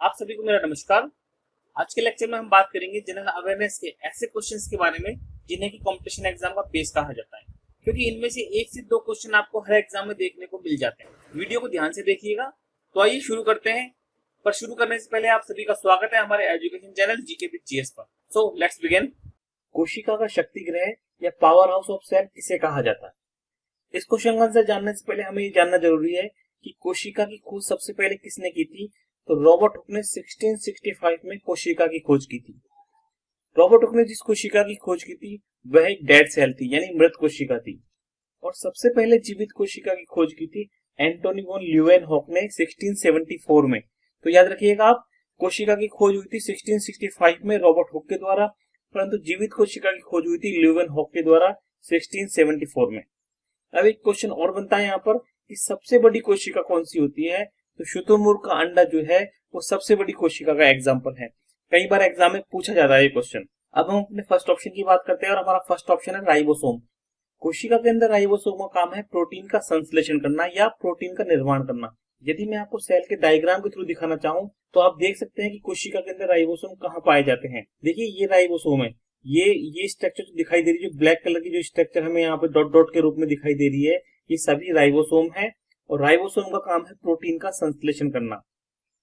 आप सभी को मेरा नमस्कार। आज के लेक्चर में हम बात करेंगे जनरल अवेयरनेस के ऐसे क्वेश्चंस के बारे में जिन्हें कि कंपटीशन एग्जाम का बेस कहा जाता है, क्योंकि इनमें से एक से दो क्वेश्चन आपको हर एग्जाम में देखने को मिल जाते हैं। वीडियो को ध्यान से देखिएगा। तो आइए शुरू करते हैं। पर शुरू करने से पहले आप सभी का स्वागत है हमारे education channel GK with GS पर। So let's begin. कोशिका का शक्ति ग्रह या पावर हाउस ऑफ सेल किसे कहा जाता है? इस क्वेश्चन का आंसर जानने से पहले हमें ये जानना जरूरी है कि कोशिका की खोज सबसे पहले किसने की थी। तो रॉबर्ट हुक ने 1665 में कोशिका की खोज की थी। रॉबर्ट हुक ने जिस कोशिका की खोज की थी वह एक डेड सेल थी, यानी मृत कोशिका थी। और सबसे पहले जीवित कोशिका की खोज की थी एंटोनी वॉन ल्यूवेनहॉक ने 1674 में। तो याद रखिएगा आप, कोशिका की खोज हुई थी 1665 में रॉबर्ट हुक के द्वारा, परंतु जीवित कोशिका की खोज हुई थी ल्यूवेनहॉक के द्वारा 1674 में। अब एक क्वेश्चन और बनता है यहाँ पर कि सबसे बड़ी कोशिका कौन सी होती है। तो शुतुरमुर्ग का अंडा जो है वो सबसे बड़ी कोशिका का एग्जाम्पल है। कई बार एग्जाम में पूछा जाता है ये क्वेश्चन। अब हम अपने फर्स्ट ऑप्शन की बात करते हैं और हमारा फर्स्ट ऑप्शन है राइबोसोम। कोशिका के अंदर राइबोसोम का काम है प्रोटीन का संश्लेषण करना या प्रोटीन का निर्माण करना। यदि मैं आपको सेल के डायग्राम के थ्रू दिखाना चाहूँ तो आप देख सकते हैं कि कोशिका के अंदर राइबोसोम कहाँ पाए जाते हैं। देखिए ये राइबोसोम है, ये स्ट्रक्चर जो दिखाई दे रही है, जो ब्लैक कलर की जो स्ट्रक्चर हमें यहाँ पे डॉट डॉट के रूप में दिखाई दे रही है, ये सभी राइबोसोम है। और राइबोसोम का काम है प्रोटीन का संश्लेषण करना।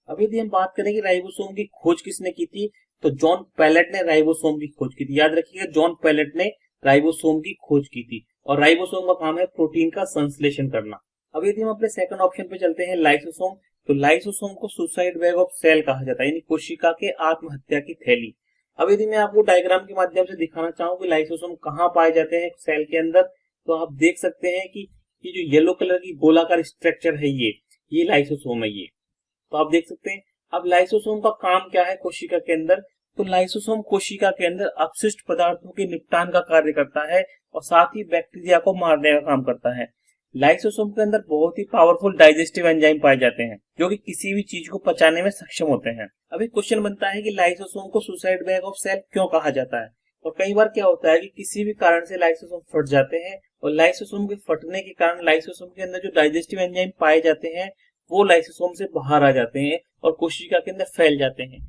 अब यदि हम बात करें कि राइबोसोम की खोज किसने की थी, तो जॉन पैलेट ने राइबोसोम की खोज की थी। याद रखिएगा, जॉन पैलेट ने राइबोसोम की खोज की थी और राइबोसोम का काम है प्रोटीन का संश्लेषण करना। अब यदि हम अपने सेकंड ऑप्शन पे चलते हैं लाइसोसोम, तो लाइसोसोम को सुसाइड बैग ऑफ सेल कहा जाता है, यानी कोशिका के आत्महत्या की थैली। अब यदि मैं आपको डायग्राम के माध्यम से दिखाना चाहूँ कि लाइसोसोम कहाँ पाए जाते हैं सेल के अंदर, तो आप देख सकते हैं कि ये जो येलो कलर की गोलाकार स्ट्रक्चर है ये लाइसोसोम है ये। तो आप देख सकते हैं। अब लाइसोसोम का काम क्या है कोशिका के अंदर? तो लाइसोसोम कोशिका के अंदर अपशिष्ट पदार्थों के निपटान का कार्य करता है और साथ ही बैक्टीरिया को मारने का काम करता है। लाइसोसोम के अंदर बहुत ही पावरफुल डाइजेस्टिव एंजाइम पाए जाते हैं जो कि किसी भी चीज को पचाने में सक्षम होते हैं। अभी क्वेश्चन बनता है कि लाइसोसोम को सुसाइड बैग ऑफ सेल क्यों कहा जाता है। और कई बार क्या होता है कि किसी भी कारण से लाइसोसोम फट जाते हैं और लाइसोसोम के फटने के कारण लाइसोसोम के अंदर जो डाइजेस्टिव एंजाइम पाए जाते हैं वो लाइसोसोम से बाहर आ जाते हैं और कोशिका के अंदर फैल जाते हैं।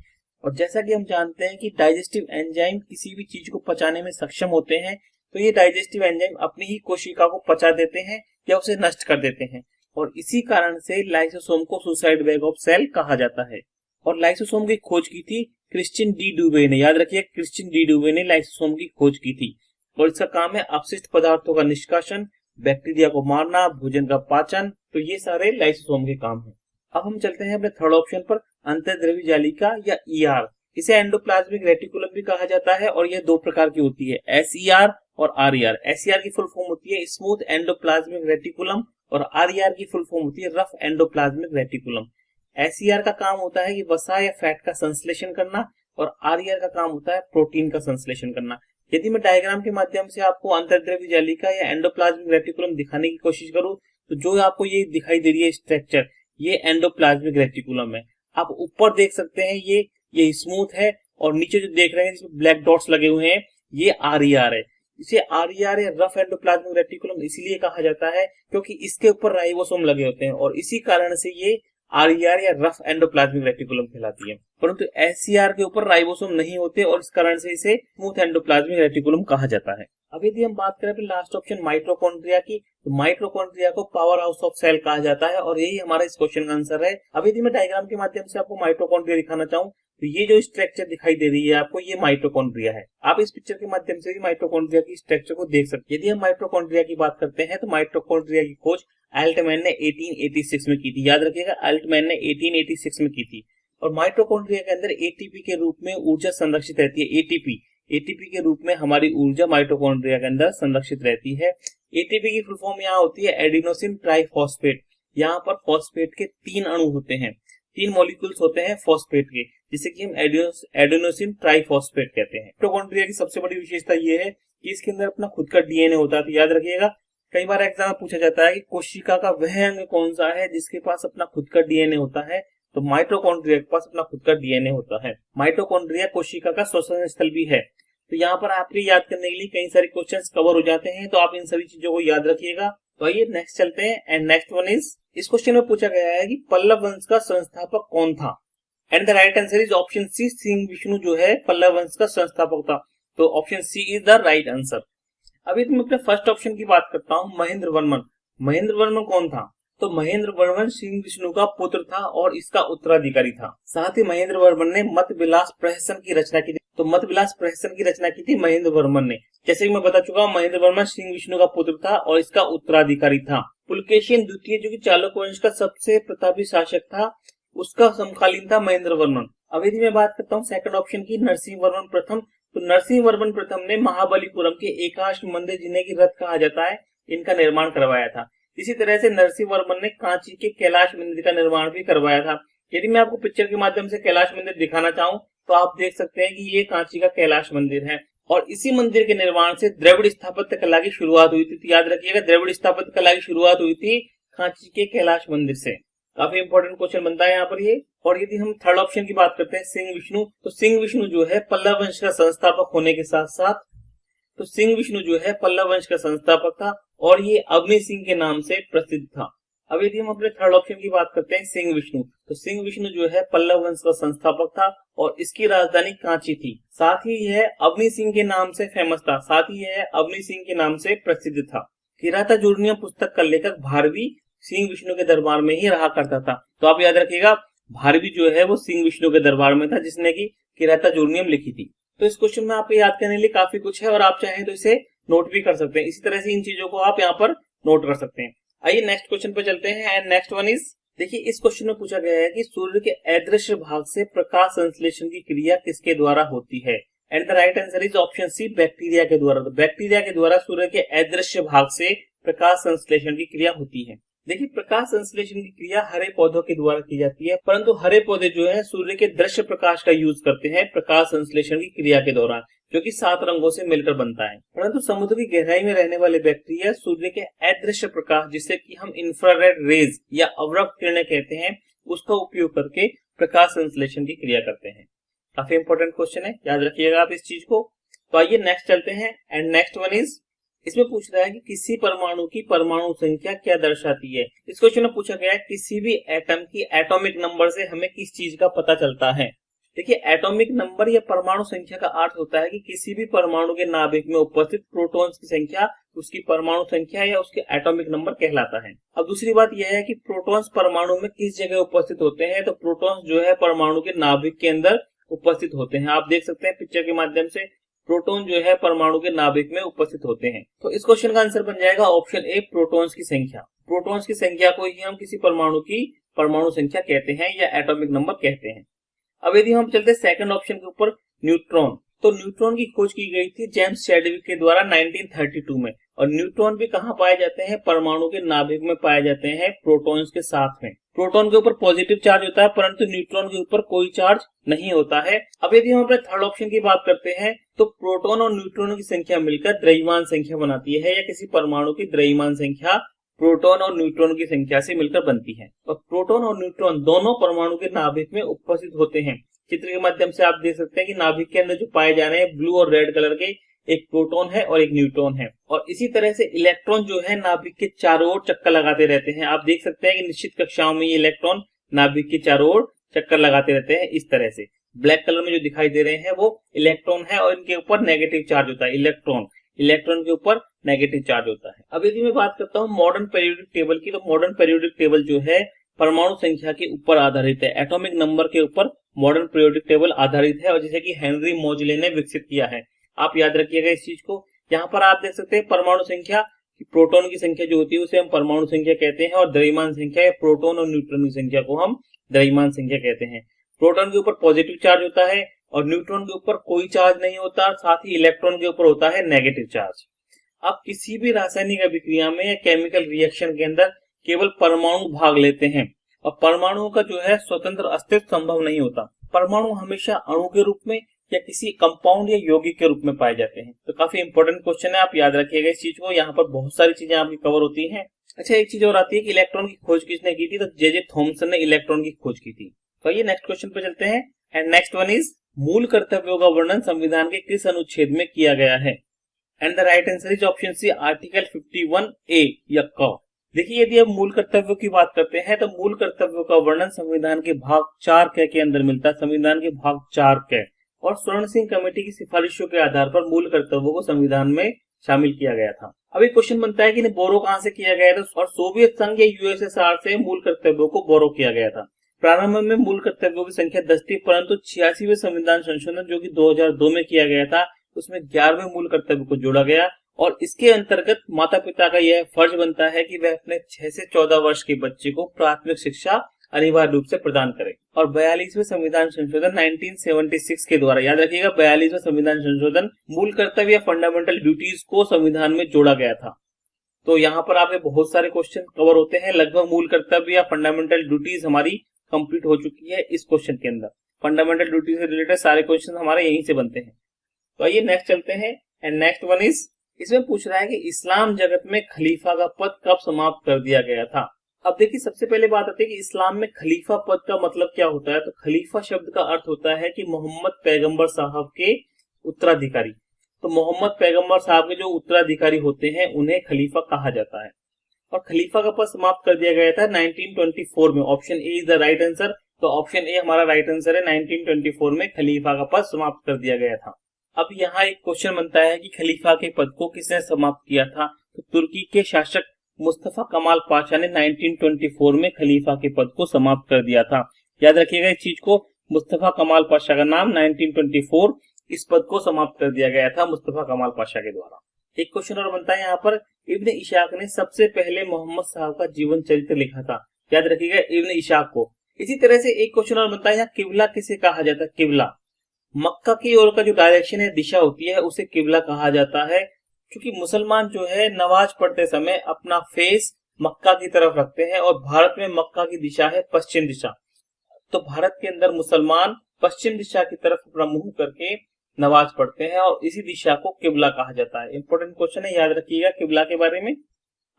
और जैसा कि हम जानते हैं कि डाइजेस्टिव एंजाइम किसी भी चीज को पचाने में सक्षम होते हैं, तो ये डाइजेस्टिव एंजाइम अपनी ही कोशिका को पचा देते हैं या उसे नष्ट कर देते हैं। और इसी कारण से लाइसोसोम को सुसाइड बैग ऑफ सेल कहा जाता है। और लाइसोसोम की खोज की थी क्रिश्चियन डी डुवे ने। याद रखिए, क्रिश्चियन डी डुवे ने लाइसोसोम की खोज की थी और इसका काम है अपशिष्ट पदार्थों का निष्कासन, बैक्टीरिया को मारना, भोजन का पाचन। तो ये सारे लाइसोसोम के काम हैं। अब हम चलते हैं अपने थर्ड ऑप्शन पर, अंतर्द्रव्य जालिका या ईआर। इसे एंडोप्लाज्मिक रेटिकुलम भी कहा जाता है और यह दो प्रकार की होती है, एसईआर और आरईआर। एसईआर की फुल फॉर्म होती है स्मूथ एंडोप्लाज्मिक रेटिकुलम और आरईआर की फुल फॉर्म होती है रफ एंडोप्लाज्मिक रेटिकुलम। एसईआर का काम होता है कि वसा या फैट का संश्लेषण करना और आरईआर का काम होता है प्रोटीन का संश्लेषण करना। यदि मैं डायग्राम के माध्यम से आपको अंतर्द्रव्य जालिका या एंडोप्लाज्मिक रेटिकुलम दिखाने की कोशिश करूं, तो जो आपको ये दिखाई दे रही है स्ट्रक्चर, ये एंडोप्लाज्मिक रेटिकुलम है। आप ऊपर देख सकते हैं ये स्मूथ है और नीचे जो देख रहे हैं जिसमें ब्लैक डॉट्स लगे हुए हैं ये आरईआर है। इसे आरईआर या रफ एंडोप्लाज्मिक रेटिकुलम इसलिए कहा जाता है क्योंकि इसके ऊपर राइबोसोम लगे होते हैं और इसी कारण से ये आरईआर या रफ एंडोप्लाज्मिक रेटिकुलम कहलाती है। परंतु एससीआर के ऊपर राइबोसोम नहीं होते और इस कारण से इसे स्मूथ एंडोप्लाज्मिक रेटिकुलम कहा जाता है। अब यदि हम बात करें लास्ट ऑप्शन माइटोकॉन्ड्रिया की, तो माइटोकॉन्ड्रिया को पावर हाउस ऑफ सेल कहा जाता है और यही हमारा इस क्वेश्चन का आंसर है। अब यदि मैं डायग्राम के माध्यम से आपको माइटोकॉन्ड्रिया दिखाना चाहूँ, तो ये जो स्ट्रक्चर दिखाई दे रही है आपको, ये माइटोकॉन्ड्रिया है। आप इस पिक्चर के माध्यम से भी माइटोकॉन्ड्रिया की स्ट्रक्चर को देख सकते हैं। यदि हम माइटोकॉन्ड्रिया की बात करते हैं तो माइटोकॉन्ड्रिया की खोज अल्टमैन ने 1886 में की थी। याद रखिएगा, अल्टमैन ने 1886 में की थी। और माइटोकॉन्ड्रिया के अंदर एटीपी के रूप में ऊर्जा संरक्षित रहती है। एटीपी के रूप में हमारी ऊर्जा माइटोकॉन्ड्रिया के अंदर संरक्षित रहती है। एटीपी की फुल फॉर्म यहाँ होती है एडिनोसिन ट्राइफॉस्फेट। यहाँ पर फॉस्फेट के 3 अणु होते हैं, 3 मॉलिक्यूल्स होते हैं फॉस्फेट के, जिसे कि हम एडिनोसिन ट्राइफॉस्फेट कहते हैं। माइटोकॉन्ड्रिया की सबसे बड़ी विशेषता ये है कि इसके अंदर अपना खुद का डीएनए होता है। तो याद रखिएगा, कई बार एग्जाम में पूछा जाता है कि कोशिका का वह अंग कौन सा है जिसके पास अपना खुद का डीएनए होता है। तो माइटोकॉन्ड्रिया के पास अपना खुद का डीएनए होता है। माइटोकॉन्ड्रिया कोशिका का श्वसन स्थल भी है। तो यहाँ पर आपके याद करने के लिए कई सारे क्वेश्चंस कवर हो जाते हैं, तो आप इन सभी चीजों को याद रखिएगा। तो आइए नेक्स्ट चलते हैं। एंड नेक्स्ट वन इज, इस क्वेश्चन में पूछा गया है कि पल्लव वंश का संस्थापक कौन था। And the right answer is option C, Simha Vishnu जो है पल्लव वंश का संस्थापक था। तो option C is the right answer. अभी मैं अपने फर्स्ट ऑप्शन की बात करता हूँ, महेंद्र वर्मन। महेंद्र वर्मन कौन था? तो महेंद्र वर्मन सिंह विष्णु का पुत्र था और इसका उत्तराधिकारी था। साथ ही महेंद्र वर्मन ने मत विलास प्रहसन की रचना की थी। तो मत विलास प्रहसन की रचना की थी महेंद्र वर्मन ने। जैसे कि मैं बता चुका हूँ, महेंद्र वर्मन सिंह विष्णु का पुत्र था और इसका उत्तराधिकारी था। पुलकेशिन द्वितीय जो कि चालुक्य वंश का सबसे प्रतापी शासक था, उसका समकालीन था महेंद्र वर्मन। अब यदि मैं बात करता हूँ सेकंड ऑप्शन की, नरसिंह वर्मन प्रथम। तो नरसिंह वर्मन प्रथम ने महाबलीपुरम के एकाश्म मंदिर, जिन्हें की रथ कहा जाता है, इनका निर्माण करवाया था। इसी तरह से नरसिंह वर्मन ने कांची के कैलाश मंदिर का निर्माण भी करवाया था। यदि मैं आपको पिक्चर के माध्यम से कैलाश मंदिर दिखाना चाहूँ तो आप देख सकते हैं कि ये कांची का कैलाश मंदिर है और इसी मंदिर के निर्माण से द्रविड़ स्थापत्य कला की शुरुआत हुई थी। तो याद रखिएगा, द्रविड़ स्थापत्य कला की शुरुआत हुई थी कांची के कैलाश मंदिर से। काफी इंपॉर्टेंट क्वेश्चन बनता है यहाँ पर ये। और यदि हम थर्ड ऑप्शन की बात करते हैं, सिंह विष्णु, तो सिंह विष्णु जो है पल्लव वंश का संस्थापक होने के साथ साथ, तो सिंह विष्णु जो है पल्लव वंश का संस्थापक था और ये अग्नि सिंह के नाम से प्रसिद्ध था। अब यदि हम अपने थर्ड ऑप्शन की बात करते हैं, सिंह विष्णु, तो सिंह विष्णु जो है पल्लव वंश का संस्थापक था और इसकी राजधानी कांची थी। साथ ही यह अग्नि सिंह के नाम से फेमस था, साथ ही यह अग्नि सिंह के नाम से प्रसिद्ध था। किराता जूर्नियम पुस्तक का लेखक भारवी सिंह विष्णु के दरबार में ही रहा करता था। तो आप याद रखिएगा, भारवी जो है वो सिंह विष्णु के दरबार में था, जिसने की किराता जूर्नियम लिखी थी। तो इस क्वेश्चन में आपको याद करने के लिए काफी कुछ है और आप चाहें तो इसे नोट भी कर सकते हैं। इसी तरह से इन चीजों को आप यहाँ पर नोट कर सकते हैं। आइए नेक्स्ट क्वेश्चन पे चलते हैं। एंड नेक्स्ट वन इज, देखिए इस क्वेश्चन में पूछा गया है कि सूर्य के अदृश्य भाग से प्रकाश संश्लेषण की क्रिया किसके द्वारा होती है? And the right answer is option C, bacteria के द्वारा। तो बैक्टीरिया के द्वारा सूर्य के अदृश्य भाग से प्रकाश संश्लेषण की क्रिया होती है। देखिए प्रकाश संश्लेषण की क्रिया हरे पौधों के द्वारा की जाती है, परंतु हरे पौधे जो है सूर्य के दृश्य प्रकाश का यूज करते हैं प्रकाश संश्लेषण की क्रिया के दौरान, जो कि 7 रंगों से मिलकर बनता है। परंतु समुद्र की गहराई में रहने वाले बैक्टीरिया सूर्य के अदृश्य प्रकाश, जिसे कि हम इंफ्रारेड रेज या अवरक्त किरणें कहते हैं, उसका उपयोग करके प्रकाश संश्लेषण की क्रिया करते हैं। काफी इंपॉर्टेंट क्वेश्चन है, याद रखिएगा आप इस चीज को। तो आइए नेक्स्ट चलते हैं। एंड नेक्स्ट वन इज, इसमें पूछ रहा है कि किसी परमाणु की परमाणु संख्या क्या दर्शाती है। इस क्वेश्चन में पूछा गया है किसी भी एटम की एटॉमिक नंबर से हमें किस चीज का पता चलता है। देखिए एटॉमिक नंबर या परमाणु संख्या का अर्थ होता है कि किसी भी परमाणु के नाभिक में उपस्थित प्रोटॉन्स की संख्या उसकी परमाणु संख्या या उसके एटॉमिक नंबर कहलाता है। अब दूसरी बात यह है कि प्रोटॉन्स परमाणु में किस जगह उपस्थित होते हैं। तो प्रोटॉन्स जो है परमाणु के नाभिक के अंदर उपस्थित होते हैं। आप देख सकते हैं पिक्चर के माध्यम से, प्रोटॉन जो है परमाणु के नाभिक में उपस्थित होते हैं। तो इस क्वेश्चन का आंसर बन जाएगा ऑप्शन ए, प्रोटॉन्स की संख्या। प्रोटॉन्स की संख्या को ही हम किसी परमाणु की परमाणु संख्या कहते हैं या एटॉमिक नंबर कहते हैं। अब यदि हम चलते हैं सेकंड ऑप्शन के ऊपर, न्यूट्रॉन, तो न्यूट्रॉन की खोज की गई थी जेम्स चैडविक के द्वारा 1932 में। और न्यूट्रॉन भी कहाँ पाए जाते हैं? परमाणु के नाभिक में पाए जाते हैं, प्रोटॉन्स के साथ में। प्रोटॉन के ऊपर पॉजिटिव चार्ज होता है, परंतु न्यूट्रॉन के ऊपर कोई चार्ज नहीं होता है। अब यदि हम अपने थर्ड ऑप्शन की बात करते हैं, तो प्रोटॉन और न्यूट्रॉन की संख्या मिलकर द्रव्यमान संख्या बनाती है, या किसी परमाणु की द्रव्यमान संख्या प्रोटॉन और न्यूट्रॉन की संख्या से मिलकर बनती है। और प्रोटॉन और न्यूट्रॉन दोनों परमाणु के नाभिक में उपस्थित होते हैं। चित्र के माध्यम से आप देख सकते हैं कि नाभिक के अंदर जो पाए जा रहे हैं ब्लू और रेड कलर के, एक प्रोटॉन है और एक न्यूट्रॉन है। और इसी तरह से इलेक्ट्रॉन जो है नाभिक के चारों ओर चक्कर लगाते रहते हैं। आप देख सकते हैं कि निश्चित कक्षाओं में ये इलेक्ट्रॉन नाभिक के चारों ओर चक्कर लगाते रहते हैं। इस तरह से ब्लैक कलर में जो दिखाई दे रहे हैं वो इलेक्ट्रॉन है और इनके ऊपर नेगेटिव चार्ज होता है। इलेक्ट्रॉन के ऊपर नेगेटिव चार्ज होता है। अब यदि मैं बात करता हूँ मॉडर्न पीरियोडिक टेबल की, तो मॉडर्न पीरियोडिक टेबल जो है परमाणु संख्या के ऊपर आधारित है, एटॉमिक नंबर के ऊपर मॉडर्न पीरियोडिक टेबल आधारित है, और जिसे कि हेनरी मोजले ने विकसित किया है। आप याद रखिएगा इस चीज को। यहाँ पर आप देख सकते हैं परमाणु संख्या, प्रोटॉन की संख्या जो होती है उसे हम परमाणु संख्या कहते हैं, और द्रव्यमान संख्या या प्रोटॉन और न्यूट्रॉन की संख्या को हम द्रव्यमान संख्या कहते हैं। प्रोटॉन के ऊपर पॉजिटिव चार्ज होता है और न्यूट्रॉन के ऊपर कोई चार्ज नहीं होता, साथ ही इलेक्ट्रॉन के ऊपर होता है नेगेटिव चार्ज। अब किसी भी रासायनिक अभिक्रिया में या केमिकल रिएक्शन के अंदर केवल परमाणु भाग लेते हैं, और परमाणुओं का जो है स्वतंत्र अस्तित्व संभव नहीं होता। परमाणु हमेशा अणु के रूप में या किसी कंपाउंड या यौगिक के रूप में पाए जाते हैं। तो काफी इंपॉर्टेंट क्वेश्चन है, आप याद रखिएगा इस चीज को। यहाँ पर बहुत सारी चीजें आपकी कवर होती हैं। अच्छा, एक चीज और आती है कि इलेक्ट्रॉन की खोज किसने की थी, तो जे थॉमसन ने इलेक्ट्रॉन की खोज की थी। तो ये नेक्स्ट क्वेश्चन पे चलते हैं। एंड नेक्स्ट वन इज, मूल कर्तव्यों का वर्णन संविधान के किस अनुच्छेद में किया गया है? And the right answer is option C, article 51A या क। देखिए, यदि हम मूल कर्तव्यों की बात करते हैं तो मूल कर्तव्यों का वर्णन संविधान के भाग 4 के अंदर मिलता है, संविधान के भाग 4 के। और स्वर्ण सिंह कमेटी की सिफारिशों के आधार पर मूल कर्तव्यों को संविधान में शामिल किया गया था। अब एक क्वेश्चन बनता है कि इन्हें बोरो कहां से किया गया था, और सोवियत संघ या यूएसएसआर से मूल कर्तव्यों को बोरो किया गया था। प्रारंभ में मूल कर्तव्यों की संख्या 10 थी, परंतु 86वें संविधान संशोधन जो कि 2002 में किया गया था, उसमें 11वें मूल कर्तव्य को जोड़ा गया, और इसके अंतर्गत माता पिता का यह फर्ज बनता है कि वह अपने 6 से 14 वर्ष के बच्चे को प्राथमिक शिक्षा अनिवार्य रूप से प्रदान करें। और 42वें संविधान संशोधन 1976 के द्वारा, याद रखिएगा, 42वें संविधान संशोधन मूल कर्तव्य या फंडामेंटल ड्यूटीज को संविधान में जोड़ा गया था। तो यहाँ पर आपके बहुत सारे क्वेश्चन कवर होते हैं। लगभग मूल कर्तव्य या फंडामेंटल ड्यूटीज हमारी कंप्लीट हो चुकी है इस क्वेश्चन के अंदर। फंडामेंटल ड्यूटी से रिलेटेड सारे क्वेश्चन हमारे यहीं से बनते हैं। तो आइए नेक्स्ट चलते हैं। एंड नेक्स्ट वन इज, इसमें पूछ रहा है कि इस्लाम जगत में खलीफा का पद कब समाप्त कर दिया गया था। अब देखिए, सबसे पहले बात आती है कि इस्लाम में खलीफा पद का मतलब क्या होता है। तो खलीफा शब्द का अर्थ होता है कि मोहम्मद पैगंबर साहब के उत्तराधिकारी। तो मोहम्मद पैगंबर साहब के जो उत्तराधिकारी होते हैं उन्हें खलीफा कहा जाता है। और खलीफा का पद समाप्त कर दिया गया था 1924 में। Option A is the right answer. तो ऑप्शन ए हमारा राइट आंसर है। 1924 में खलीफा का पद समाप्त कर दिया गया था। अब यहाँ एक क्वेश्चन बनता है कि खलीफा के पद को किसने समाप्त किया था। तो तुर्की के शासक मुस्तफा कमाल पाशा ने 1924 में खलीफा के पद को समाप्त कर दिया था। याद रखिएगा इस चीज को, मुस्तफा कमाल पाशा का नाम 1924 इस पद को समाप्त कर दिया गया था मुस्तफा कमाल पाशा के द्वारा। एक क्वेश्चन और बनता है यहाँ पर, इब्न इशाक ने सबसे पहले मोहम्मद साहब का जीवन चरित्र लिखा था। याद रखिएगा इब्न इशाक को। इसी तरह से एक क्वेश्चन और बनता है, यहाँ किबला किसे कहा जाता है। किबला मक्का की ओर का जो डायरेक्शन है, दिशा होती है, उसे किबला कहा जाता है। क्योंकि मुसलमान जो है नमाज पढ़ते समय अपना फेस मक्का की तरफ रखते हैं, और भारत में मक्का की दिशा है पश्चिम दिशा। तो भारत के अंदर मुसलमान पश्चिम दिशा की तरफ अपना मुंह करके नमाज पढ़ते हैं, और इसी दिशा को किबला कहा जाता है। इंपॉर्टेंट क्वेश्चन है, याद रखिएगा किबला के बारे में।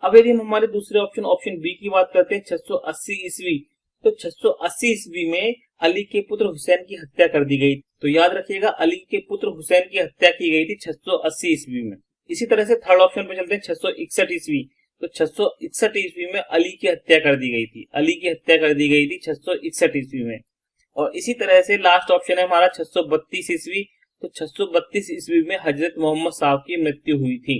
अब यदि हम हमारे दूसरे ऑप्शन बी की बात करते हैं, 680 ईस्वी। तो 680 ईस्वी में अली के पुत्र हुसैन की हत्या कर दी गई। तो याद रखिएगा अली के पुत्र हुसैन की हत्या की गई थी 680 ईस्वी में। इसी तरह से थर्ड ऑप्शन पे चलते हैं, 661 ईस्वी। तो 661 ईस्वी में अली की हत्या कर दी गई थी। अली की हत्या कर दी गई थी 661 ईस्वी में। और इसी तरह से लास्ट ऑप्शन है हमारा 632 ईस्वी। तो 632 ईस्वी में हजरत मोहम्मद साहब की मृत्यु हुई थी।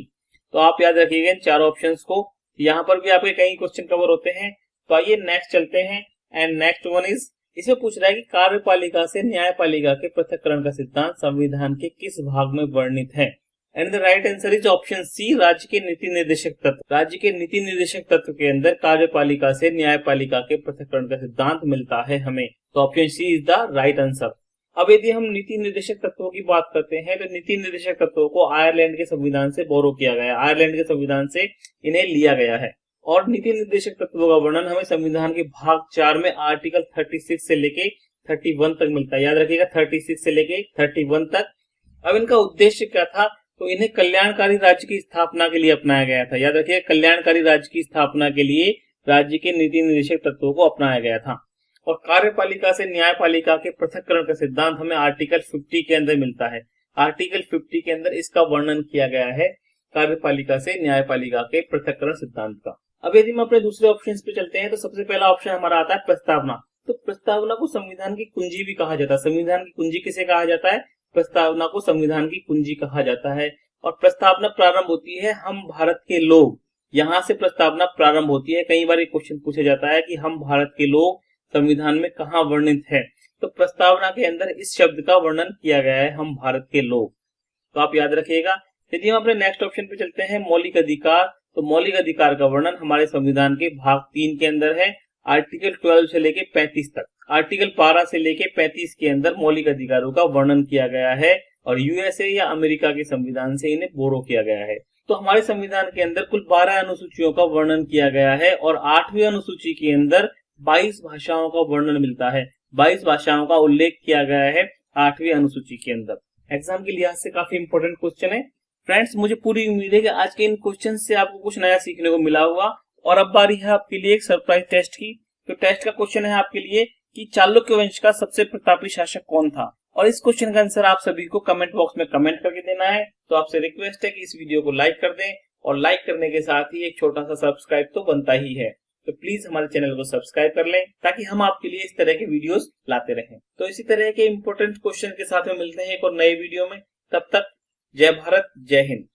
तो आप याद रखिएगा इन चारों ऑप्शंस को। यहाँ पर भी आपके कई क्वेश्चन कवर होते हैं। तो आइए नेक्स्ट चलते हैं। एंड नेक्स्ट वन इज, इसमें पूछ रहा है कि कार्यपालिका से न्यायपालिका के पृथक्करण का सिद्धांत संविधान के किस भाग में वर्णित है। And the right answer is option C, राज्य के नीति निर्देशक तत्व। राज्य के नीति निर्देशक तत्व के अंदर कार्यपालिका से न्यायपालिका के पृथक्करण का सिद्धांत मिलता है हमें। तो option C is the right answer. अब यदि हम नीति निर्देशक तत्वों की बात करते हैं, तो नीति निर्देशक तत्वों को आयरलैंड के संविधान से बोरो किया गया है। आयरलैंड के संविधान से इन्हें लिया गया है। और नीति निर्देशक तत्वों का वर्णन हमें संविधान के भाग 4 में आर्टिकल 36 से लेके 31 तक मिलता है। याद रखिएगा 36 से लेके 31 तक। अब इनका उद्देश्य क्या था, तो इन्हें कल्याणकारी राज्य की स्थापना के लिए अपनाया गया था। याद रखिएगा कल्याणकारी राज्य की स्थापना के लिए राज्य के नीति निर्देशक तत्वों को अपनाया गया था। और कार्यपालिका से न्यायपालिका के पृथक्करण का सिद्धांत हमें आर्टिकल 50 के अंदर मिलता है। आर्टिकल 50 के अंदर इसका वर्णन किया गया है, कार्यपालिका से न्यायपालिका के पृथक्करण सिद्धांत का। अब यदि हम अपने दूसरे ऑप्शन पे चलते हैं, तो सबसे पहला ऑप्शन हमारा आता है प्रस्तावना। तो प्रस्तावना को संविधान की कुंजी भी कहा जाता है। संविधान की कुंजी किसे कहा जाता है, प्रस्तावना को संविधान की कुंजी कहा जाता है। और प्रस्तावना प्रारंभ होती है हम भारत के लोग, यहाँ से प्रस्तावना प्रारंभ होती है। कई बार क्वेश्चन पूछा जाता है कि हम भारत के लोग संविधान में कहाँ वर्णित है। तो प्रस्तावना के अंदर इस शब्द का वर्णन किया गया है, हम भारत के लोग। तो आप याद रखिएगा। यदि हम अपने नेक्स्ट ऑप्शन पे चलते हैं, मौलिक अधिकार। तो मौलिक अधिकार का वर्णन हमारे संविधान के भाग 3 के अंदर है, आर्टिकल 12 से लेके 35 तक। आर्टिकल 12 से लेके 35 के अंदर मौलिक अधिकारों का वर्णन किया गया है, और यूएसए या अमेरिका के संविधान से इन्हें बोरो किया गया है। तो हमारे संविधान के अंदर कुल 12 अनुसूचियों का वर्णन किया गया है, और 8वीं अनुसूची के अंदर 22 भाषाओं का वर्णन मिलता है। 22 भाषाओं का उल्लेख किया गया है 8वीं अनुसूची के अंदर। एग्जाम के लिहाज से काफी इंपोर्टेंट क्वेश्चन है। फ्रेंड्स, मुझे पूरी उम्मीद है कि आज के इन क्वेश्चन से आपको कुछ नया सीखने को मिला होगा। और अब बारी है आपके लिए एक सरप्राइज टेस्ट की। तो टेस्ट का क्वेश्चन है आपके लिए कि चालुक्य वंश का सबसे प्रतापी शासक कौन था। और इस क्वेश्चन का आंसर आप सभी को कमेंट बॉक्स में कमेंट करके देना है। तो आपसे रिक्वेस्ट है कि इस वीडियो को लाइक कर दें, और लाइक करने के साथ ही एक छोटा सा सब्सक्राइब तो बनता ही है। तो प्लीज हमारे चैनल को सब्सक्राइब कर लें ताकि हम आपके लिए इस तरह के वीडियोस लाते रहें। तो इसी तरह के इंपॉर्टेंट क्वेश्चन के साथ में मिलते हैं एक और नए वीडियो में। तब तक जय भारत, जय हिंद।